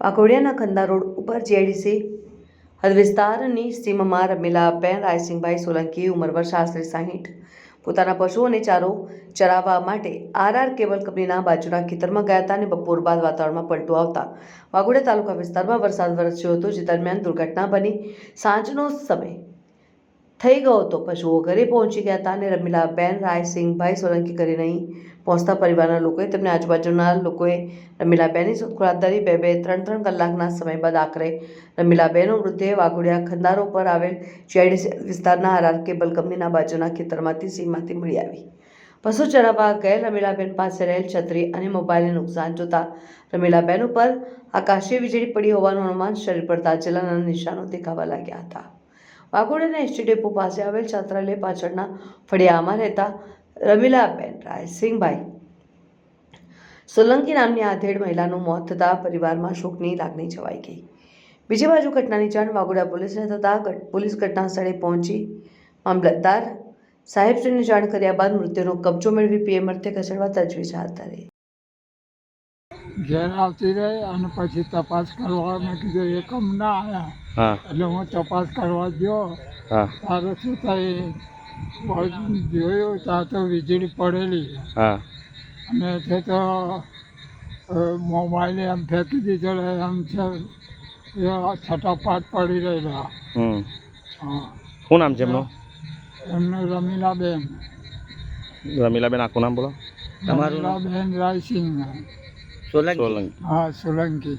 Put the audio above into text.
વાઘોડિયાના ખંદા road ઉપર GIDC હદ વિસ્તારની સીમમાં રમેલા બેન રાયસિંગભાઈ સોલંકી ઉંમર વર્ષ આશરે 60 પોતાના પશુઓને ચારો ચરાવવા માટે આરઆર કેબલ કંપનીના બાજુના ખેતરમાં ગયા હતા અને બપોર બાદ વાતાવરણમાં પલટો આવતા વાઘોડિયા તાલુકા વિસ્તારમાં વરસાદ વરસ્યો હતો, જે દરમિયાન દુર્ઘટના બની સાંજનો સમય થઈ ગયો હતો। પશુઓ ઘરે પહોંચી ગયા હતા અને રમીલા બેન રાયસિંગભાઈ સોલંકી ઘરે નહીં પહોંચતા પરિવારના લોકોએ તેમને આજુબાજુના લોકોએ રમીલા બેનની શોધખોળ હાથ ધરી। 2-3 કલાકના સમય બાદ આખરે રમીલા બેનનો મૃતદેહ વાઘોડિયા ખંદારો પર આવેલ જીઆઈડીસી વિસ્તારના આરઆર કેબલ કંપનીના બાજુના ખેતરમાંથી સીમમાંથી મળી આવી। પશુ ચરાવવા ગયેલ રમીલાબેન પાસે રહેલ છત્રી અને મોબાઈલને નુકસાન જોતા રમીલાબેન ઉપર આકાશીય વીજળી પડી હોવાનું અનુમાન। શરીર પર તાજેલા નાના નિશાનો દેખાવા લાગ્યા હતા। વાઘોડિયાના એસટી ડેપો પાસે આવેલ છાત્રાલય પાછળના ફળિયામાં રહેતા રમીલાબેન રાયસિંગભાઈ સોલંકી નામની આધેડ મહિલાનું મોત થતાં પરિવારમાં શોકની લાગણી છવાઈ ગઈ। બીજી બાજુ ઘટનાની જાણ વાઘોડિયા પોલીસને થતાં પોલીસ ઘટના સ્થળે પહોંચી મામલતદાર સાહેબશ્રીને જાણ કર્યા બાદ મૃતદેહનો કબજો મેળવી પીએમ અર્થે ખસેડવા તજવીજ હાથ ધરી। ઘેર આવતી રહી અને પછી તપાસ કરવા મેં કીધું એકમ ના આવ્યા એટલે હું તપાસ કરવા ગયો ત્યારે શું થાય જોયું ત્યાં તો વીજળી પડેલી અને તે તો મોબાઈલ એમ ફેંકી દીધો એમ છે છટાપાટ પડી રહેલા। શું નામ છે એમનું? એમનું રમીલાબેન। રમીલાબેન આખું નામ બોલો તમારું? રમીલાબેન રાયસિંગ સોલંકી। હા, સોલંકી।